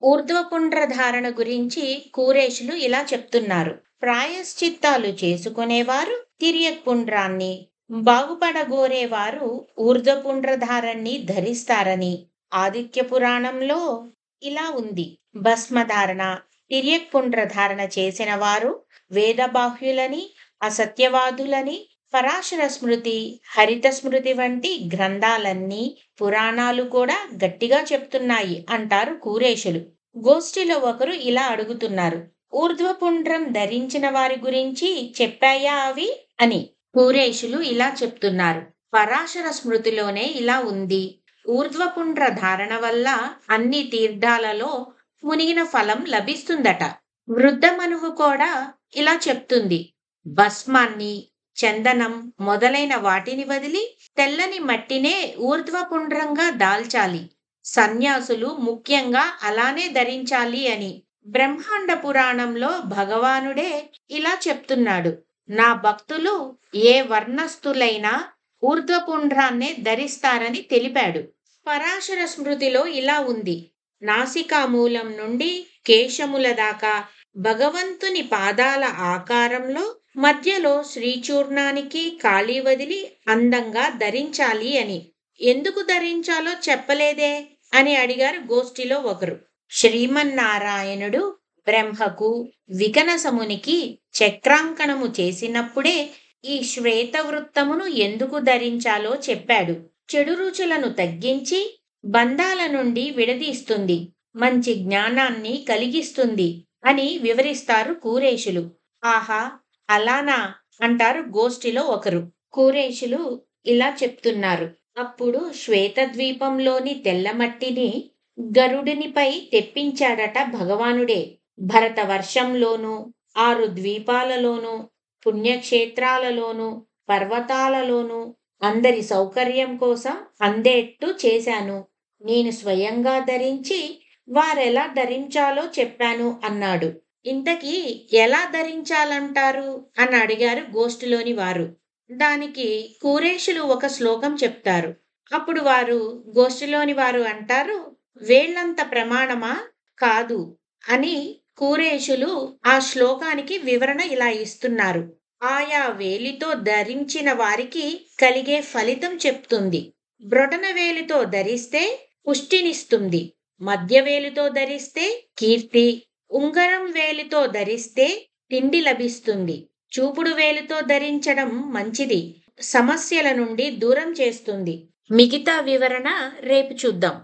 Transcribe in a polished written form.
ఊర్ధ్వపుండ్ర ధారణ గురించి కూరేషులు ఇలా చెప్తున్నారు. ప్రాయశ్చిత్తాలు చేసుకునేవారు తిర్యక్పుండ్రాన్ని, బాగుపడగోరేవారు ఊర్ధ్వపుండ్రధారాన్ని ధరిస్తారని ఆదిత్య పురాణంలో ఇలా ఉంది. భస్మధారణ, తిర్యక్పుండ్రధారణ చేసిన వారు వేదబాహ్యులని, అసత్యవాదులని పరాశర స్మృతి, హరిత స్మృతి వంటి గ్రంథాలన్నీ, పురాణాలు కూడా గట్టిగా చెప్తున్నాయి అంటారు కూరేషులు. గోష్ఠిలో ఒకరు ఇలా అడుగుతున్నారు. ఊర్ధ్వపుండ్రం ధరించిన వారి గురించి చెప్పాయా అవి అని. కూరేషులు ఇలా చెప్తున్నారు. పరాశర స్మృతిలోనే ఇలా ఉంది. ఊర్ధ్వపుండ్ర ధారణ వల్ల అన్ని తీర్థాలలో మునిగిన ఫలం లభిస్తుందట. వృద్ధ మనువు కూడా ఇలా చెప్తుంది. భస్మాన్ని, చందనం మొదలైన వాటిని వదిలి తెల్లని మట్టినే ఊర్ధ్వపుండ్రంగా దాల్చాలి. సన్యాసులు ముఖ్యంగా అలానే ధరించాలి అని. బ్రహ్మాండ పురాణంలో భగవానుడే ఇలా చెప్తున్నాడు. నా భక్తులు ఏ వర్ణస్థులైనా ఊర్ధ్వపుండ్రాన్నే ధరిస్తారని తెలిపాడు. పరాశర స్మృతిలో ఇలా ఉంది. నాసికామూలం నుండి కేశముల దాకా భగవంతుని పాదాల ఆకారంలో మధ్యలో శ్రీచూర్ణానికి ఖాళీ వదిలి అందంగా ధరించాలి అని. ఎందుకు ధరించాలో చెప్పలేదే అని అడిగారు గోష్ఠిలో ఒకరు. శ్రీమన్నారాయణుడు బ్రహ్మకు, వికనసమునికి చక్రాంకణము చేసినప్పుడే ఈ శ్వేతవృత్తమును ఎందుకు ధరించాలో చెప్పాడు. చెడు రుచులను తగ్గించి బంధాల నుండి విడదీస్తుంది, మంచి జ్ఞానాన్ని కలిగిస్తుంది అని వివరిస్తారు కూరేషులు. ఆహా, అలానా అంటారు గోష్ఠిలో ఒకరు. కూరేషులు ఇలా చెప్తున్నారు. అప్పుడు శ్వేతద్వీపంలోని తెల్లమట్టిని గరుడునిపై తెప్పించాడట భగవానుడే. భరత వర్షంలోనూ, 6 ద్వీపాలలోనూ, పుణ్యక్షేత్రాలలోనూ, పర్వతాలలోనూ అందరి సౌకర్యం కోసం అందేట్టు చేశాను. నేను స్వయంగా ధరించి వారెలా ధరించాలో చెప్పాను అన్నాడు. ఇంతకీ ఎలా ధరించాలంటారు అని అడిగారు గోష్ఠిలోని వారు. దానికి కూరేషులు ఒక శ్లోకం చెప్తారు. అప్పుడు గోష్ఠిలోని వారు అంటారు, వేళ్లంత ప్రమాణమా? కాదు అని కూరేషులు ఆ శ్లోకానికి వివరణ ఇలా ఇస్తున్నారు. ఆయా వేలితో ధరించిన వారికి కలిగే ఫలితం చెప్తుంది. బ్రొటన వేలితో ధరిస్తే పుష్టినిస్తుంది, మధ్య వేలితో ధరిస్తే కీర్తి, ఉంగరం వేలితో ధరిస్తే తిండి లభిస్తుంది. చూపుడు వేలితో ధరించడం మంచిది, సమస్యల నుండి దూరం చేస్తుంది. మిగతా వివరణ రేపు చూద్దాం.